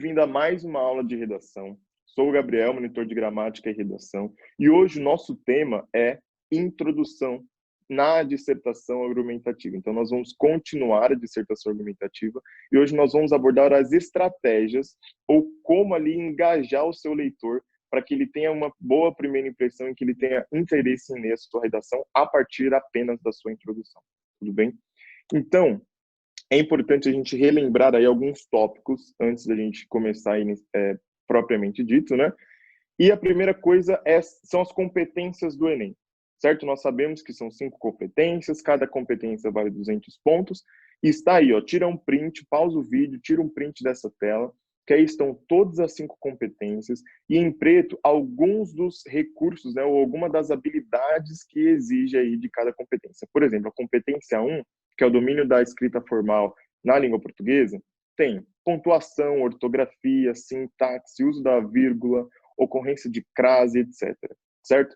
Bem-vindo a mais uma aula de redação. Sou o Gabriel, monitor de gramática e redação, e hoje o nosso tema é introdução na dissertação argumentativa. Então, nós vamos continuar a dissertação argumentativa e hoje nós vamos abordar as estratégias ou como ali engajar o seu leitor para que ele tenha uma boa primeira impressão e que ele tenha interesse em ler a sua redação a partir apenas da sua introdução. Tudo bem? Então, é importante a gente relembrar aí alguns tópicos antes da gente começar aí, propriamente dito, né? E a primeira coisa são as competências do Enem, certo? Nós sabemos que são 5 competências, cada competência vale 200 pontos, e está aí, ó, tira um print, pausa o vídeo, tira um print dessa tela, que aí estão todas as 5 competências, e em preto, alguns dos recursos, né, ou alguma das habilidades que exige aí de cada competência. Por exemplo, a competência 1, que é o domínio da escrita formal na língua portuguesa, tem pontuação, ortografia, sintaxe, uso da vírgula, ocorrência de crase, etc. Certo?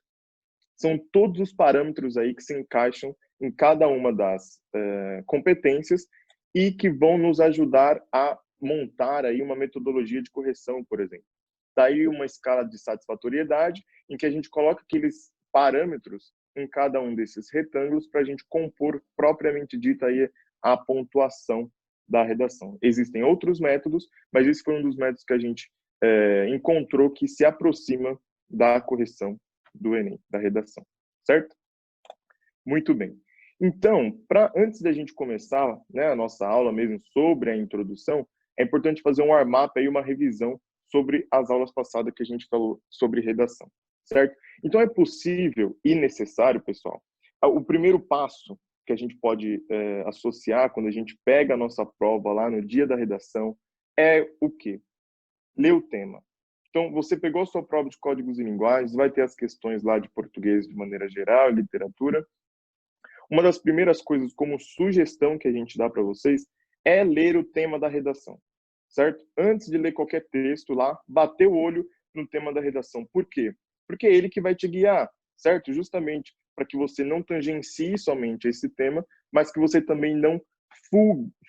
São todos os parâmetros aí que se encaixam em cada uma das competências e que vão nos ajudar a montar aí uma metodologia de correção, por exemplo. Daí uma escala de satisfatoriedade em que a gente coloca aqueles parâmetros em cada um desses retângulos para a gente compor propriamente dita aí a pontuação da redação. Existem outros métodos, mas esse foi um dos métodos que a gente encontrou que se aproxima da correção do Enem, da redação, certo? Muito bem. Então, antes da gente começar, né, a nossa aula mesmo sobre a introdução, é importante fazer um warm-up aí, uma revisão sobre as aulas passadas que a gente falou sobre redação, certo? Então, é possível e necessário, pessoal, o primeiro passo que a gente pode associar quando a gente pega a nossa prova lá no dia da redação é o quê? Ler o tema. Então, você pegou a sua prova de códigos e linguagens, vai ter as questões lá de português de maneira geral, literatura. Uma das primeiras coisas como sugestão que a gente dá para vocês é ler o tema da redação, certo? Antes de ler qualquer texto lá, bater o olho no tema da redação. Por quê? Porque é ele que vai te guiar, certo? Justamente para que você não tangencie somente esse tema, mas que você também não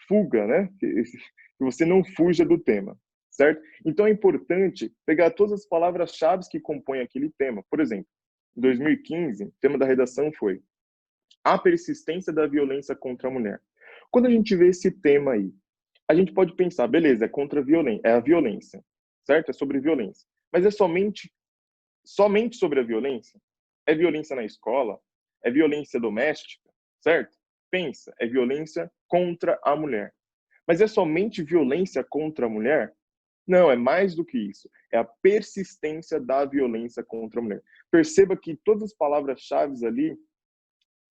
fuga, né? Que você não fuja do tema, certo? Então é importante pegar todas as palavras-chave que compõem aquele tema. Por exemplo, em 2015, o tema da redação foi a persistência da violência contra a mulher. Quando a gente vê esse tema aí, a gente pode pensar, beleza, é contra a violência, é a violência, certo? É sobre violência. Mas é somente sobre a violência? É violência na escola? É violência doméstica, certo? Pensa, é violência contra a mulher. Mas é somente violência contra a mulher? Não, é mais do que isso. É a persistência da violência contra a mulher. Perceba que todas as palavras-chave ali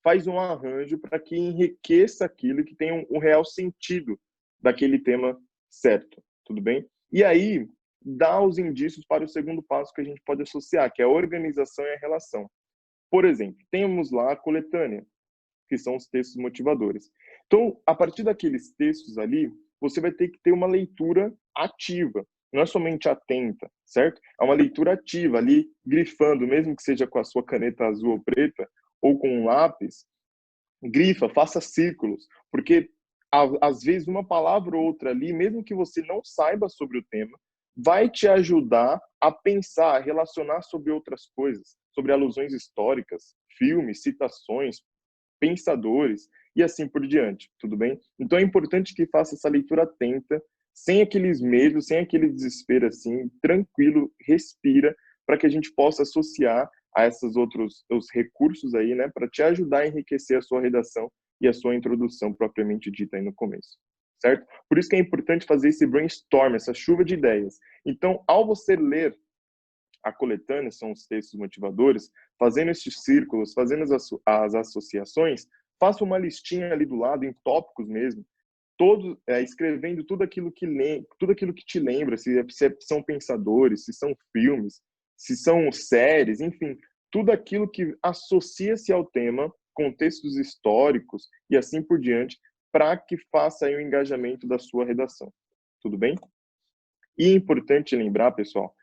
faz um arranjo para que enriqueça aquilo e que tenha um real sentido daquele tema certo, tudo bem? E aí, dá os indícios para o segundo passo que a gente pode associar, que é a organização e a relação. Por exemplo, temos lá a coletânea, que são os textos motivadores. Então, a partir daqueles textos ali, você vai ter que ter uma leitura ativa, não é somente atenta, certo? É uma leitura ativa ali, grifando, mesmo que seja com a sua caneta azul ou preta, ou com um lápis, grifa, faça círculos, porque às vezes uma palavra ou outra ali, mesmo que você não saiba sobre o tema, vai te ajudar a pensar, a relacionar sobre outras coisas, sobre alusões históricas, filmes, citações, pensadores e assim por diante, tudo bem? Então é importante que faça essa leitura atenta, sem aqueles medos, sem aquele desespero assim, tranquilo, respira, para que a gente possa associar a esses outros os recursos aí, né, para te ajudar a enriquecer a sua redação e a sua introdução propriamente dita aí no começo, certo? Por isso que é importante fazer esse brainstorm, essa chuva de ideias. Então, ao você ler a coletânea, são os textos motivadores, fazendo esses círculos, fazendo as associações, faça uma listinha ali do lado, em tópicos mesmo, escrevendo tudo aquilo que te lembra, se são pensadores, se são filmes, se são séries, enfim, tudo aquilo que associa-se ao tema, contextos históricos e assim por diante, para que faça aí o engajamento da sua redação. Tudo bem? E é importante lembrar, pessoal,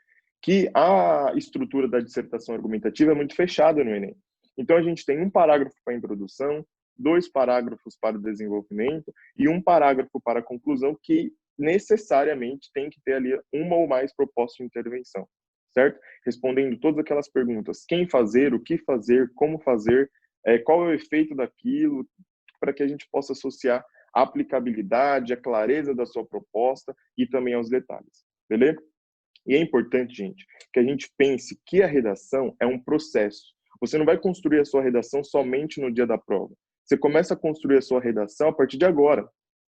que a estrutura da dissertação argumentativa é muito fechada no Enem. Então, a gente tem um parágrafo para a introdução, 2 parágrafos para o desenvolvimento e 1 parágrafo para a conclusão, que necessariamente tem que ter ali uma ou mais propostas de intervenção, certo? Respondendo todas aquelas perguntas: quem fazer, o que fazer, como fazer, qual é o efeito daquilo, para que a gente possa associar a aplicabilidade, a clareza da sua proposta e também aos detalhes, beleza? E é importante, gente, que a gente pense que a redação é um processo. Você não vai construir a sua redação somente no dia da prova. Você começa a construir a sua redação a partir de agora,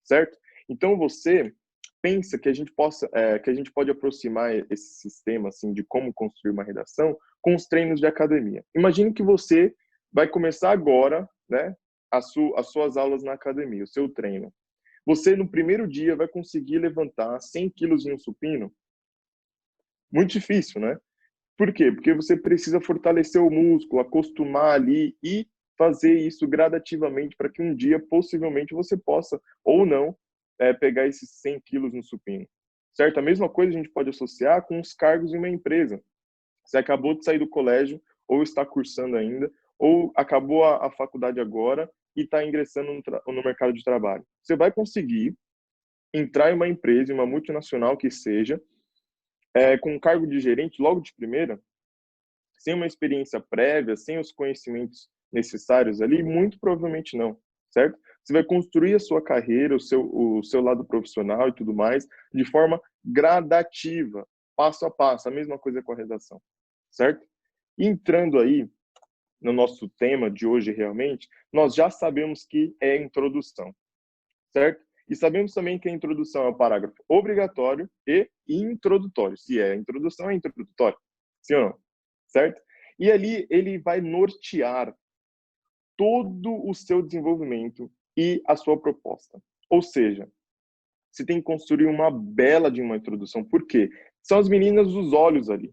certo? Então você pensa que a gente pode aproximar esse sistema assim de como construir uma redação com os treinos de academia. Imagine que você vai começar agora, né, as suas aulas na academia, o seu treino. Você no primeiro dia vai conseguir levantar 100 quilos em um supino? Muito difícil, né? Por quê? Porque você precisa fortalecer o músculo, acostumar ali e fazer isso gradativamente para que um dia, possivelmente, você possa, ou não, pegar esses 100 quilos no supino. Certo? A mesma coisa a gente pode associar com os cargos em uma empresa. Você acabou de sair do colégio, ou está cursando ainda, ou acabou a faculdade agora e está ingressando no mercado de trabalho. Você vai conseguir entrar em uma empresa, em uma multinacional que seja, com um cargo de gerente logo de primeira, sem uma experiência prévia, sem os conhecimentos necessários ali, muito provavelmente não, certo? Você vai construir a sua carreira, o seu lado profissional e tudo mais, de forma gradativa, passo a passo, a mesma coisa com a redação, certo? E entrando aí no nosso tema de hoje realmente, nós já sabemos que é a introdução, certo? E sabemos também que a introdução é o parágrafo obrigatório e introdutório. Se é a introdução, é introdutório. Sim ou não? Certo? E ali ele vai nortear todo o seu desenvolvimento e a sua proposta. Ou seja, você tem que construir uma bela de uma introdução. Por quê? São as meninas dos olhos ali,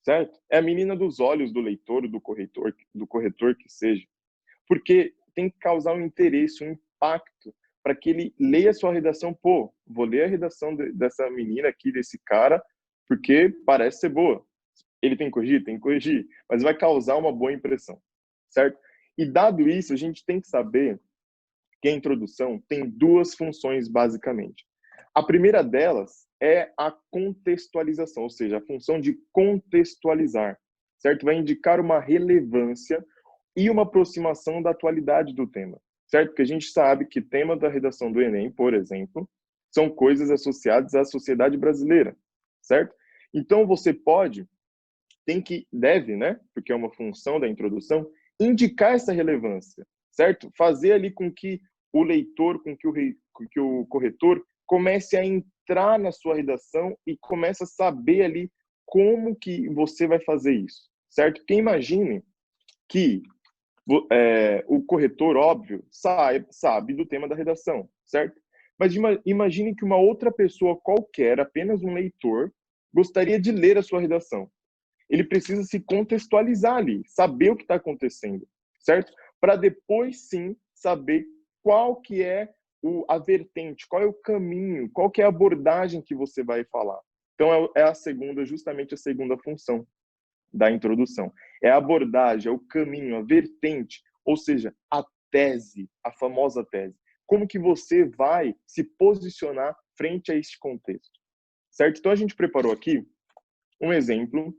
certo? É a menina dos olhos do leitor, do corretor que seja. Porque tem que causar um interesse, um impacto, para que ele leia a sua redação. Pô, vou ler a redação dessa menina aqui, desse cara, porque parece ser boa. Ele tem que corrigir? Tem que corrigir, mas vai causar uma boa impressão, certo? E dado isso, a gente tem que saber que a introdução tem duas funções, basicamente. A primeira delas é a contextualização, ou seja, a função de contextualizar, certo? Vai indicar uma relevância e uma aproximação da atualidade do tema, certo? Porque a gente sabe que tema da redação do Enem, por exemplo, são coisas associadas à sociedade brasileira, certo? Então você deve, né? Porque é uma função da introdução, indicar essa relevância, certo? Fazer ali com que o leitor, com que o corretor comece a entrar na sua redação e comece a saber ali como que você vai fazer isso, certo? Porque imagine que o corretor, óbvio, sabe do tema da redação, certo? Mas imagine que uma outra pessoa qualquer, apenas um leitor, gostaria de ler a sua redação. Ele precisa se contextualizar ali, saber o que está acontecendo, certo? Para depois sim saber qual que é a vertente, qual é o caminho, qual que é a abordagem que você vai falar. Então justamente a segunda função da introdução. É a abordagem, é o caminho, a vertente, ou seja, a tese, a famosa tese. Como que você vai se posicionar frente a este contexto, certo? Então a gente preparou aqui um exemplo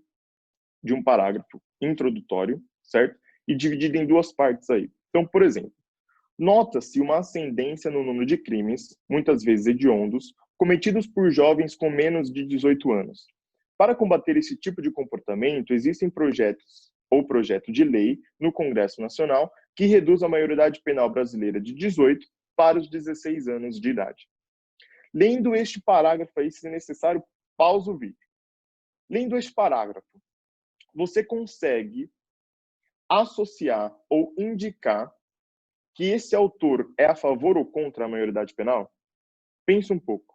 de um parágrafo introdutório, certo? E dividido em duas partes aí. Então, por exemplo, nota-se uma ascendência no número de crimes, muitas vezes hediondos, cometidos por jovens com menos de 18 anos. Para combater esse tipo de comportamento, existem projetos ou projeto de lei no Congresso Nacional que reduz a maioridade penal brasileira de 18 para os 16 anos de idade. Lendo este parágrafo aí, se necessário, pausa o vídeo. Lendo este parágrafo, você consegue associar ou indicar que esse autor é a favor ou contra a maioridade penal? Pensa um pouco.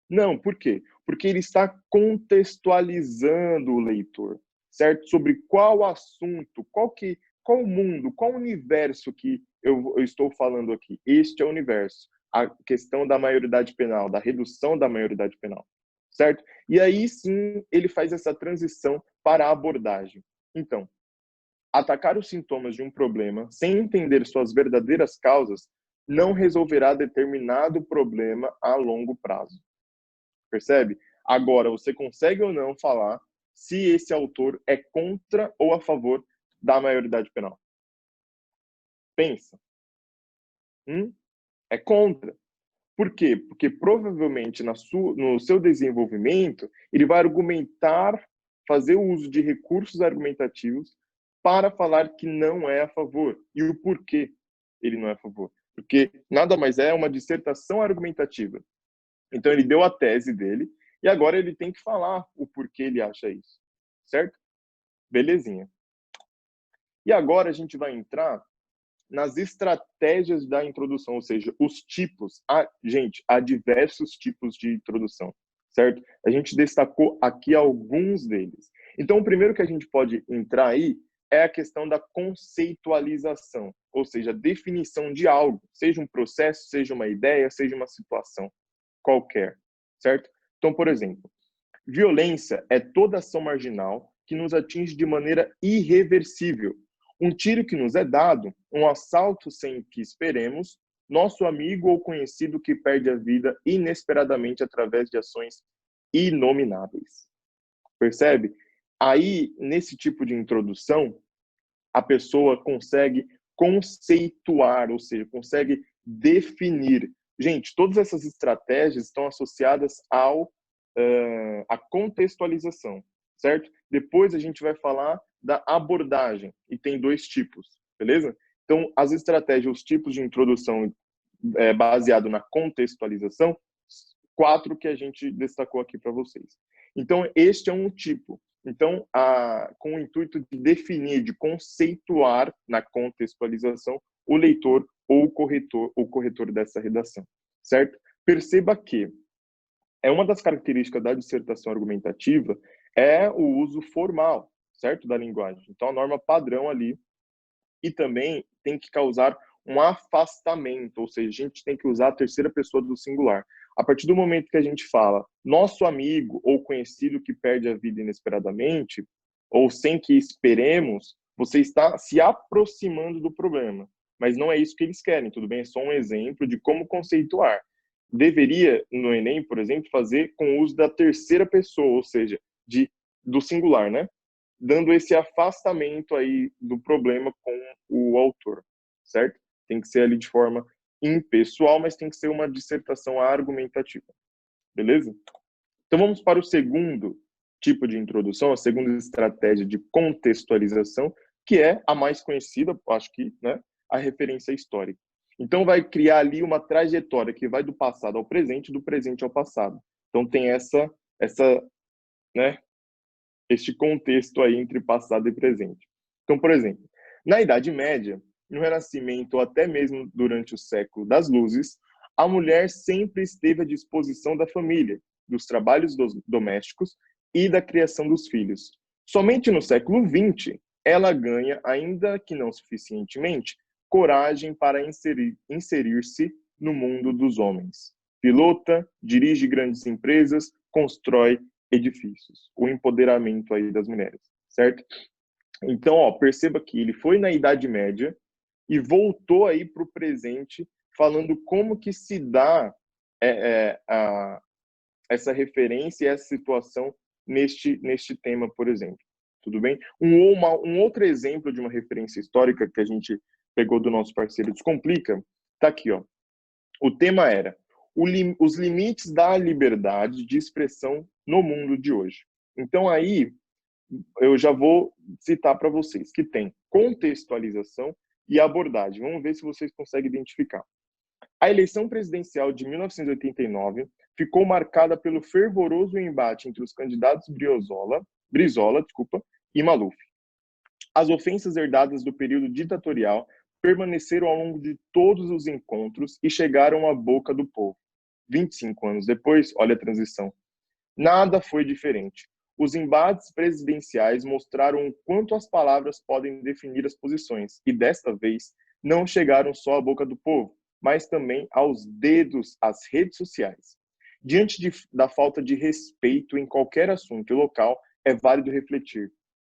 Não, por quê? Porque ele está contextualizando o leitor, certo? Sobre qual assunto, qual mundo, qual universo que eu estou falando aqui. Este é o universo. A questão da maioridade penal, da redução da maioridade penal, certo? E aí sim ele faz essa transição para a abordagem. Então, atacar os sintomas de um problema sem entender suas verdadeiras causas não resolverá determinado problema a longo prazo. Percebe? Agora, você consegue ou não falar se esse autor é contra ou a favor da maioridade penal? Pensa. É contra. Por quê? Porque provavelmente no seu desenvolvimento, ele vai argumentar, fazer o uso de recursos argumentativos para falar que não é a favor. E o porquê ele não é a favor. Porque nada mais é uma dissertação argumentativa. Então, ele deu a tese dele e agora ele tem que falar o porquê ele acha isso. Certo? Belezinha. E agora a gente vai entrar nas estratégias da introdução, ou seja, os tipos. Gente, há diversos tipos de introdução, certo? A gente destacou aqui alguns deles. Então, o primeiro que a gente pode entrar aí é a questão da conceitualização, ou seja, a definição de algo, seja um processo, seja uma ideia, seja uma situação qualquer, certo? Então, por exemplo, violência é toda ação marginal que nos atinge de maneira irreversível. Um tiro que nos é dado, um assalto sem que esperemos, nosso amigo ou conhecido que perde a vida inesperadamente através de ações inomináveis. Percebe? Aí, nesse tipo de introdução, a pessoa consegue conceituar, ou seja, consegue definir. Gente, todas essas estratégias estão associadas à contextualização, certo? Depois a gente vai falar da abordagem, e tem dois tipos, beleza? Então, as estratégias, os tipos de introdução baseado na contextualização, 4 que a gente destacou aqui para vocês. Então, este é um tipo. Então, com o intuito de definir, de conceituar na contextualização o leitor ou o corretor dessa redação, certo? Perceba que uma das características da dissertação argumentativa é o uso formal, certo, da linguagem. Então, a norma padrão ali, e também tem que causar um afastamento, ou seja, a gente tem que usar a terceira pessoa do singular. A partir do momento que a gente fala nosso amigo ou conhecido que perde a vida inesperadamente, ou sem que esperemos, você está se aproximando do problema. Mas não é isso que eles querem, tudo bem? É só um exemplo de como conceituar. Deveria, no Enem, por exemplo, fazer com o uso da terceira pessoa, ou seja, do singular, né? Dando esse afastamento aí do problema com o autor, certo? Tem que ser ali de forma impessoal, mas tem que ser uma dissertação argumentativa, beleza? Então vamos para o segundo tipo de introdução, a segunda estratégia de contextualização, que é a mais conhecida, acho que, né, a referência histórica. Então vai criar ali uma trajetória que vai do passado ao presente, do presente ao passado. Então tem né, este contexto aí entre passado e presente. Então, por exemplo, na Idade Média, no Renascimento ou até mesmo durante o século das Luzes, a mulher sempre esteve à disposição da família, dos trabalhos domésticos e da criação dos filhos. Somente no século XX, ela ganha, ainda que não suficientemente, coragem para inserir-se no mundo dos homens. Pilota, dirige grandes empresas, constrói edifícios, o empoderamento aí das mulheres, certo? Então, perceba que ele foi na Idade Média e voltou aí para o presente, falando como que se dá essa referência e essa situação neste tema, por exemplo. Tudo bem? Um outro exemplo de uma referência histórica que a gente pegou do nosso parceiro Descomplica, tá aqui, ó. O tema era os limites da liberdade de expressão no mundo de hoje. Então, aí, eu já vou citar para vocês que tem contextualização e abordagem. Vamos ver se vocês conseguem identificar. A eleição presidencial de 1989 ficou marcada pelo fervoroso embate entre os candidatos Brizola e Maluf. As ofensas herdadas do período ditatorial permaneceram ao longo de todos os encontros e chegaram à boca do povo. 25 anos depois, olha a transição. Nada foi diferente. Os embates presidenciais mostraram o quanto as palavras podem definir as posições, e desta vez não chegaram só à boca do povo, mas também aos dedos, às redes sociais. Diante da falta de respeito em qualquer assunto local, é válido refletir.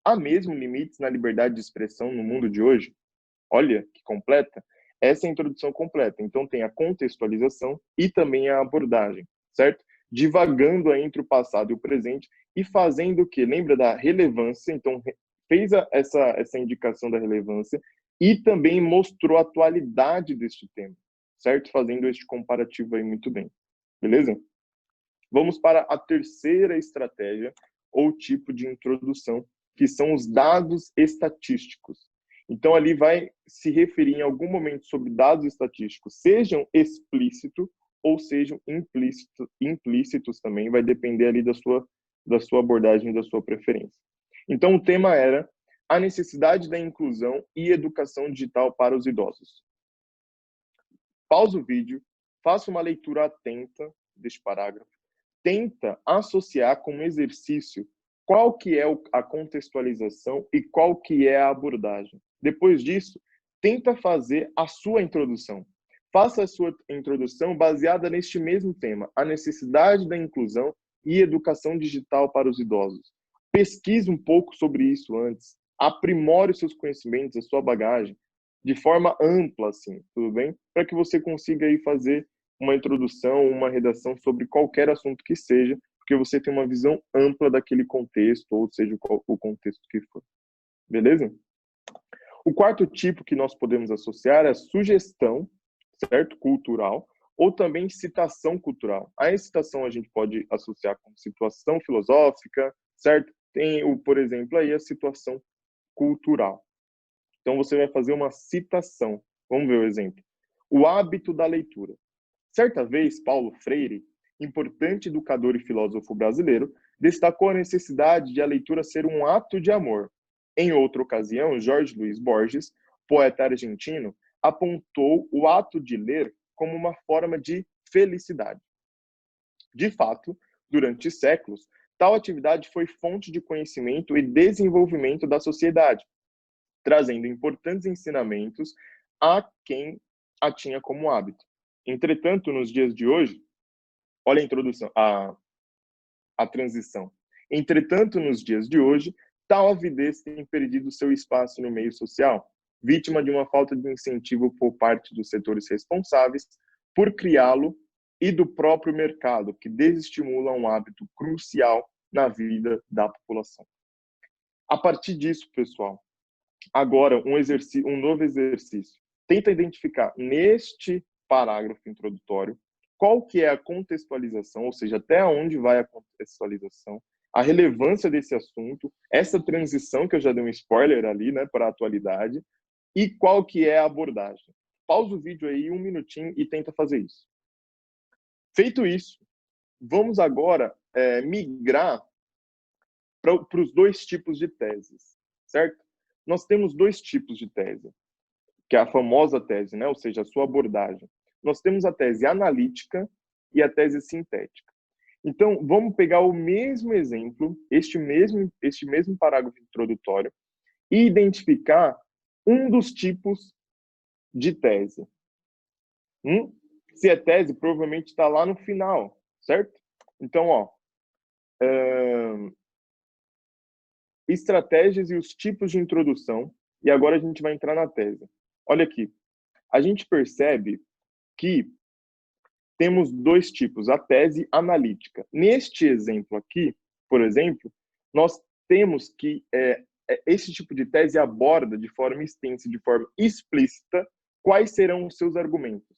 Há mesmo limites na liberdade de expressão no mundo de hoje? Olha que completa. Essa é a introdução completa. Então, tem a contextualização e também a abordagem, certo? Divagando aí entre o passado e o presente e fazendo o quê? Lembra da relevância? Então, fez essa indicação da relevância e também mostrou a atualidade deste tema, certo? Fazendo este comparativo aí muito bem. Beleza? Vamos para a terceira estratégia ou tipo de introdução, que são os dados estatísticos. Então, ali vai se referir em algum momento sobre dados estatísticos, sejam explícitos ou sejam implícitos também, vai depender ali da sua abordagem, da sua preferência. Então, o tema era a necessidade da inclusão e educação digital para os idosos. Pausa o vídeo, faça uma leitura atenta deste parágrafo, tenta associar com um exercício qual que é a contextualização e qual que é a abordagem. Depois disso, tenta fazer a sua introdução. Faça a sua introdução baseada neste mesmo tema, a necessidade da inclusão e educação digital para os idosos. Pesquise um pouco sobre isso antes, aprimore os seus conhecimentos, a sua bagagem, de forma ampla, assim, tudo bem? Para que você consiga aí fazer uma introdução, uma redação sobre qualquer assunto que seja, porque você tem uma visão ampla daquele contexto, ou seja, o contexto que for. Beleza? O quarto tipo que nós podemos associar é a sugestão, certo? Cultural, ou também citação cultural. A citação a gente pode associar com situação filosófica, certo? Tem, por exemplo, aí a situação cultural. Então, você vai fazer uma citação. Vamos ver o exemplo. O hábito da leitura. Certa vez, Paulo Freire, importante educador e filósofo brasileiro, destacou a necessidade de a leitura ser um ato de amor. Em outra ocasião, Jorge Luiz Borges, poeta argentino, apontou o ato de ler como uma forma de felicidade. De fato, durante séculos, tal atividade foi fonte de conhecimento e desenvolvimento da sociedade, trazendo importantes ensinamentos a quem a tinha como hábito. Entretanto, nos dias de hoje, olha a introdução, a transição. Entretanto, nos dias de hoje, tal avidez tem perdido seu espaço no meio social, vítima de uma falta de incentivo por parte dos setores responsáveis por criá-lo e do próprio mercado, que desestimula um hábito crucial na vida da população. A partir disso, pessoal, agora um novo exercício. Tenta identificar neste parágrafo introdutório qual que é a contextualização, ou seja, até onde vai a contextualização, a relevância desse assunto, essa transição que eu já dei um spoiler ali, né, para a atualidade, e qual que é a abordagem. Pausa o vídeo aí 1 minutinho e tenta fazer isso. Feito isso, vamos agora migrar para os dois tipos de teses, certo? Nós temos dois tipos de tese, que é a famosa tese, né? Ou seja, a sua abordagem. Nós temos a tese analítica e a tese sintética. Então, vamos pegar o mesmo exemplo, este mesmo parágrafo introdutório, e identificar um dos tipos de tese. Se é tese, provavelmente está lá no final, certo? Então, estratégias e os tipos de introdução, e agora a gente vai entrar na tese. Olha aqui, a gente percebe que temos dois tipos, a tese analítica. Neste exemplo aqui, por exemplo, nós temos que esse tipo de tese aborda de forma extensa, de forma explícita, quais serão os seus argumentos,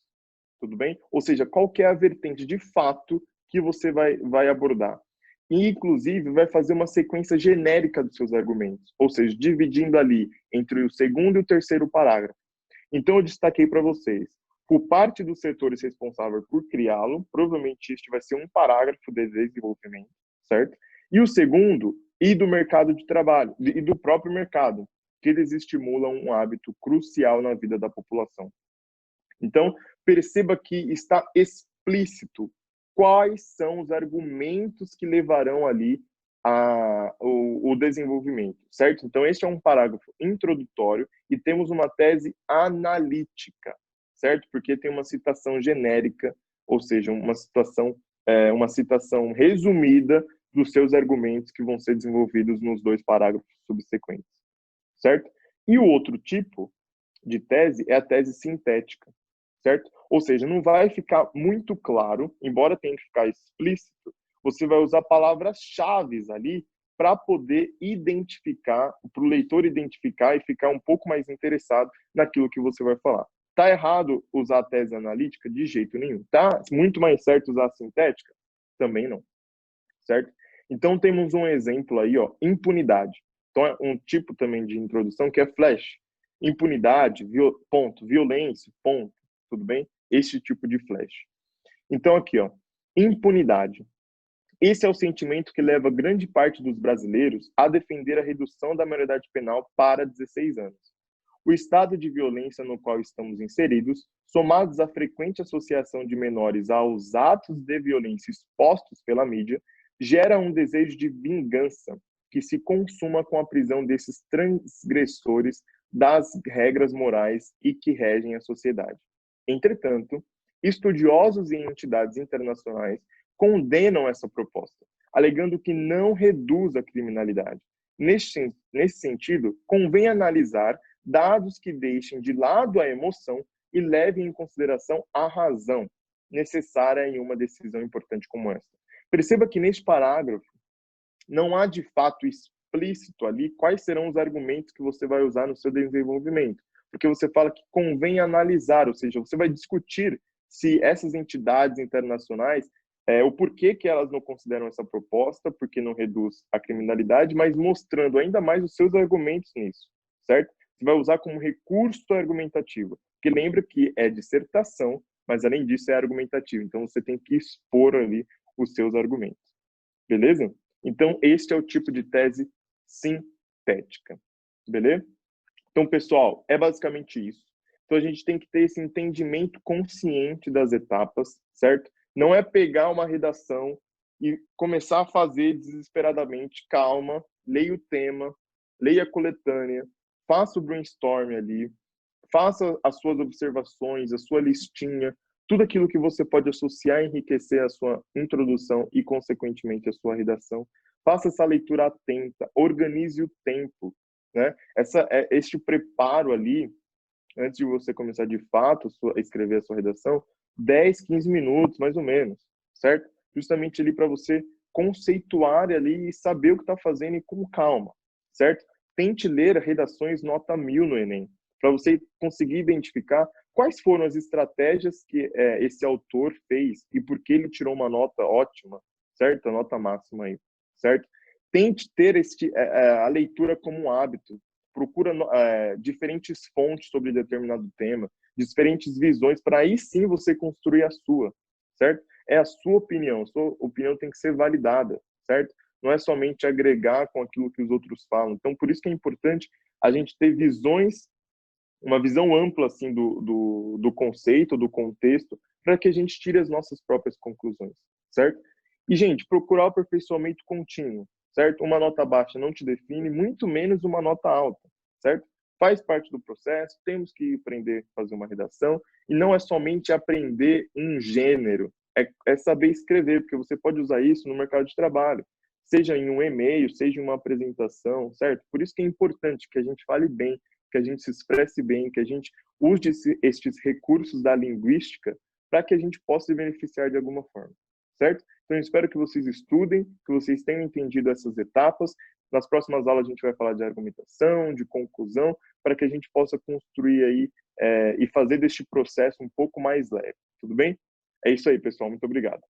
tudo bem? Ou seja, qual que é a vertente de fato que você vai abordar. E, inclusive, vai fazer uma sequência genérica dos seus argumentos, ou seja, dividindo ali entre o segundo e o terceiro parágrafo. Então, eu destaquei para vocês, por parte dos setores responsáveis por criá-lo, provavelmente este vai ser um parágrafo de desenvolvimento, certo? E o segundo, e do mercado de trabalho, e do próprio mercado, que eles estimulam um hábito crucial na vida da população. Então, perceba que está explícito quais são os argumentos que levarão ali o desenvolvimento, certo? Então, este é um parágrafo introdutório e temos uma tese analítica, certo? Porque tem uma citação genérica, ou seja, uma citação resumida dos seus argumentos que vão ser desenvolvidos nos dois parágrafos subsequentes, certo? E o outro tipo de tese é a tese sintética, certo? Ou seja, não vai ficar muito claro, embora tenha que ficar explícito, você vai usar palavras-chave ali para poder identificar, para o leitor identificar e ficar um pouco mais interessado naquilo que você vai falar. Tá errado usar a tese analítica? De jeito nenhum. Tá muito mais certo usar a sintética? Também não, certo? Então temos um exemplo aí, ó, impunidade. Então é um tipo também de introdução que é flash. Impunidade, ponto, violência, ponto, tudo bem? Este tipo de flash. Então aqui, ó, impunidade. Esse é o sentimento que leva grande parte dos brasileiros a defender a redução da maioridade penal para 16 anos. O estado de violência no qual estamos inseridos, somados à frequente associação de menores aos atos de violência expostos pela mídia, gera um desejo de vingança que se consuma com a prisão desses transgressores das regras morais e que regem a sociedade. Entretanto, estudiosos e entidades internacionais condenam essa proposta, alegando que não reduz a criminalidade. Nesse sentido, convém analisar dados que deixem de lado a emoção e levem em consideração a razão necessária em uma decisão importante como essa. Perceba que neste parágrafo não há de fato explícito ali quais serão os argumentos que você vai usar no seu desenvolvimento, porque você fala que convém analisar, ou seja, você vai discutir se essas entidades internacionais o porquê que elas não consideram essa proposta, porque não reduz a criminalidade, mas mostrando ainda mais os seus argumentos nisso, certo? Você vai usar como recurso argumentativo, porque lembra que é dissertação, mas além disso é argumentativo, então você tem que expor ali os seus argumentos, beleza? Então este é o tipo de tese sintética, beleza? Então, pessoal, é basicamente isso. Então a gente tem que ter esse entendimento consciente das etapas, certo? Não é pegar uma redação e começar a fazer desesperadamente. Calma, leia o tema, leia a coletânea, faça o brainstorm ali, faça as suas observações, a sua listinha, tudo aquilo que você pode associar e enriquecer a sua introdução e, consequentemente, a sua redação. Faça essa leitura atenta, organize o tempo, né? Este preparo ali, antes de você começar de fato a escrever a sua redação, 10, 15 minutos, mais ou menos, certo? Justamente ali para você conceituar ali e saber o que está fazendo e com calma, certo? Tente ler redações nota 1000 no Enem, para você conseguir identificar quais foram as estratégias que esse autor fez e por que ele tirou uma nota ótima, certo? A nota máxima aí, certo? Tente ter a leitura como um hábito. Procura diferentes fontes sobre determinado tema, diferentes visões, para aí sim você construir a sua, certo? É a sua opinião tem que ser validada, certo? Não é somente agregar com aquilo que os outros falam. Então, por isso que é importante a gente ter visões, uma visão ampla assim do conceito, do contexto, para que a gente tire as nossas próprias conclusões, certo? E, gente, procurar o aperfeiçoamento contínuo, certo? Uma nota baixa não te define, muito menos uma nota alta, certo? Faz parte do processo, temos que aprender a fazer uma redação, e não é somente aprender um gênero, é saber escrever, porque você pode usar isso no mercado de trabalho, seja em um e-mail, seja em uma apresentação, certo? Por isso que é importante que a gente fale bem, que a gente se expresse bem, que a gente use estes recursos da linguística para que a gente possa se beneficiar de alguma forma, certo? Então, eu espero que vocês estudem, que vocês tenham entendido essas etapas. Nas próximas aulas, a gente vai falar de argumentação, de conclusão, para que a gente possa construir aí e fazer deste processo um pouco mais leve, tudo bem? É isso aí, pessoal. Muito obrigado.